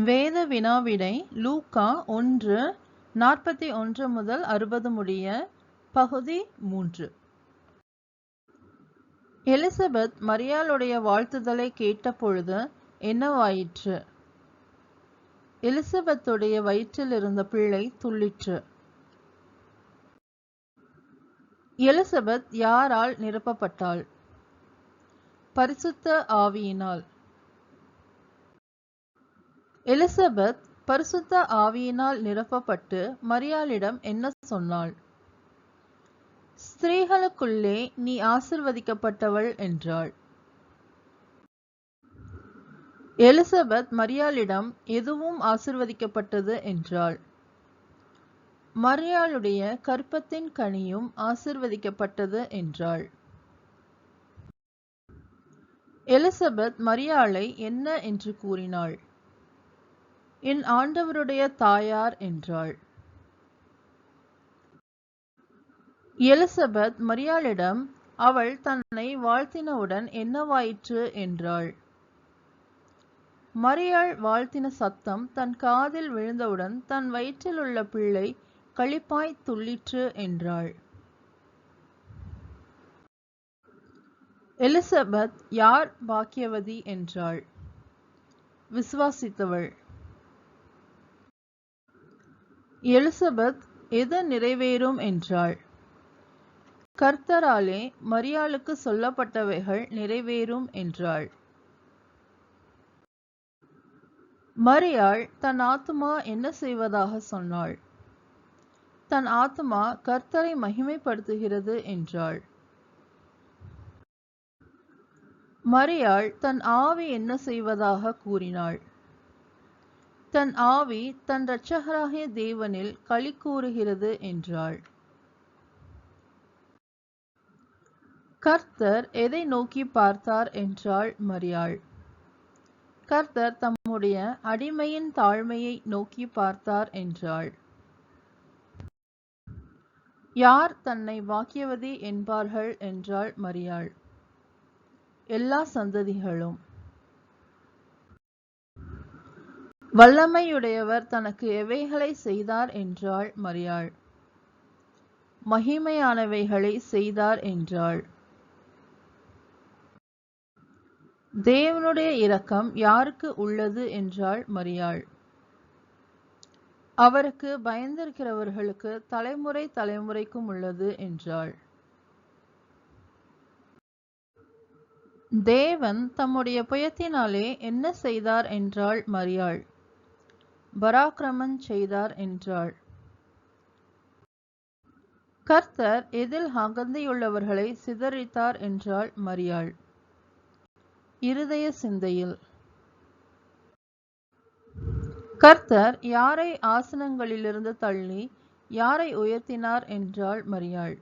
வேத வினாவிடை லூக்கா 1:41 முதல் 60 முடிய. பகுதி 3. எலிசபெத் மரியாளுடைய வாழ்த்துதலை கேட்டபொழுது என்னவாயிற்று? எலிசபெத்துடைய வயிற்றில் இருந்த பிள்ளை துள்ளிற்று. எலிசபெத் யாரால் நிரப்பப்பட்டாள்? பரிசுத்த ஆவியினால். எலிசபெத் பரிசுத்த ஆவியினால் நிரப்பப்பட்டு மரியாளிடம் என்ன சொன்னாள்? ஸ்திரீகளுக்குள்ளே நீ ஆசிர்வதிக்கப்பட்டவள் என்றாள். எலிசபெத் மரியாளிடம் எதுவும் ஆசிர்வதிக்கப்பட்டது என்றாள். மரியாளுடைய கர்ப்பத்தின் கனியும் ஆசிர்வதிக்கப்பட்டது என்றாள். எலிசபெத் மரியாளை என்ன என்று கூறினாள்? என் ஆண்டவருடைய தாயார் என்றாள். எலிசபெத் மரியாளிடம் அவள் தன்னை வாழ்த்தினவுடன் என்னவாயிற்று என்றாள். மரியாள் வாழ்த்தின சத்தம் தன் காதில் விழுந்தவுடன் தன் வயிற்றில் உள்ள பிள்ளை களிப்பாய் துள்ளிற்று என்றாள். எலிசபெத் யார் பாக்கியவதி என்றாள்? விசுவாசித்தவள். எலிசபெத் எது நிறைவேறும் என்றாள்? கர்த்தராலே மரியாளுக்கு சொல்லப்பட்டவைகள் நிறைவேறும் என்றாள். மரியாள் தன் ஆத்துமா என்ன செய்வதாக சொன்னாள்? தன் ஆத்துமா கர்த்தரை மகிமைப்படுத்துகிறது என்றாள். மரியாள் தன் ஆவி என்ன செய்வதாக கூறினாள்? தன் ஆவி தன் இரட்சகராகிய தேவனில் களி கூறுகிறது என்றாள். கர்த்தர் எதை நோக்கி பார்த்தார் என்றாள் மரியாள். கர்த்தர் தம்முடைய அடிமையின் தாழ்மையை நோக்கி பார்த்தார் என்றாள். யார் தன்னை பாக்கியவதி என்பார்கள் என்றாள் மரியாள். எல்லா சந்ததிகளும். வல்லமையுடையவர் தனக்கு எவைகளை செய்தார் என்றாள் மரியாள். மகிமையானவைகளை செய்தார் என்றாள். தேவனுடைய இரக்கம் யாருக்கு உள்ளது என்றாள் மரியாள். அவருக்கு பயந்திருக்கிறவர்களுக்கு தலைமுறை தலைமுறைக்கும் உள்ளது என்றாள். தேவன் தம்முடைய புயத்தினாலே என்ன செய்தார் என்றாள் மரியாள். பராக்கிரமம் செய்தார் என்றாள். கர்த்தர் எதில் அகந்தையுள்ளவர்களை சிதறித்தார் என்றாள் மரியாள். இருதய சிந்தையில். கர்த்தர் யாரை ஆசனங்களிலிருந்து தள்ளி யாரை உயர்த்தினார் என்றாள் மரியாள்.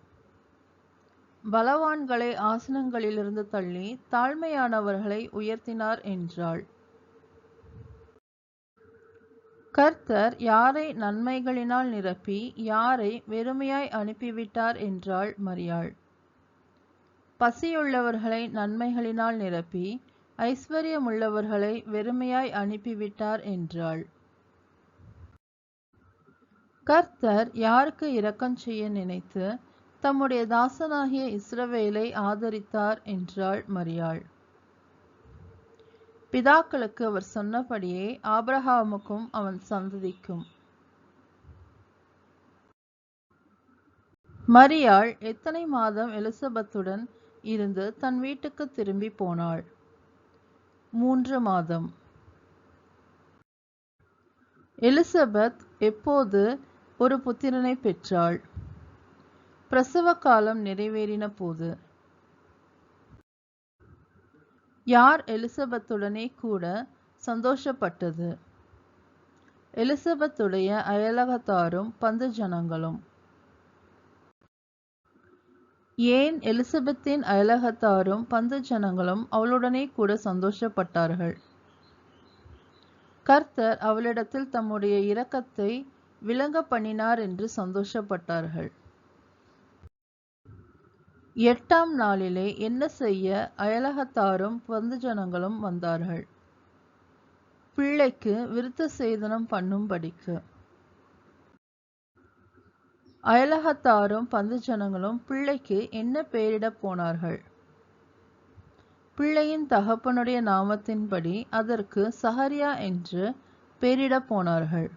பலவான்களை ஆசனங்களிலிருந்து தள்ளி தாழ்மையானவர்களை உயர்த்தினார் என்றாள். கர்த்தர் யாரை நன்மைகளினால் நிரப்பி யாரை வெறுமையாய் அனுப்பிவிட்டார் என்றாள் மரியாள். பசியுள்ளவர்களை நன்மைகளினால் நிரப்பி ஐஸ்வர்யமுள்ளவர்களை வெறுமையாய் அனுப்பிவிட்டார் என்றாள். கர்த்தர் யாருக்கு இரக்கம் செய்ய நினைத்து தம்முடைய தாசனாகிய இஸ்ரவேலை ஆதரித்தார் என்றாள் மரியாள். பிதாக்களுக்கு அவர் சொன்னபடியே ஆபிரகாமுக்கும் அவன் சந்ததிக்கும். மரியாள் எத்தனை மாதம் எலிசபெத்துடன் இருந்து தன் வீட்டுக்கு திரும்பி போனாள்? 3 மாதம். எலிசபெத் எப்போது ஒரு புத்திரனை பெற்றாள்? பிரசவ காலம் நிறைவேறின போது. யார் எலிசபெத்துடனே கூட சந்தோஷப்பட்டது? எலிசபெத்துடைய அயலகத்தாரும் பந்து ஜனங்களும். ஏன் எலிசபெத்தின் அயலகத்தாரும் பந்து ஜனங்களும் அவளுடனே கூட சந்தோஷப்பட்டார்கள்? கர்த்தர் அவளிடத்தில் தம்முடைய இரக்கத்தை விளங்க பண்ணினார் என்று சந்தோஷப்பட்டார்கள். 8ஆம் நாளிலே என்ன செய்ய அயலகத்தாரும் பந்து ஜனங்களும் வந்தார்கள்? பிள்ளை பிள்ளைக்கு விருத்த சேதனம் பண்ணும்படிக்கு. அயலகத்தாரும் பந்துஜனங்களும் பிள்ளைக்கு என்ன பெயரிடப் போனார்கள்? பிள்ளையின் தகப்பனுடைய நாமத்தின்படி அதற்கு சகரியா என்று பெயரிடப் போனார்கள்.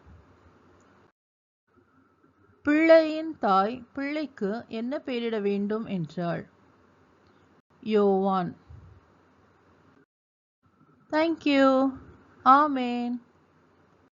பிள்ளையின் தாய் பிள்ளைக்கு என்ன பெயரிட வேண்டும் என்றாள்? யோவான். Thank you. Amen.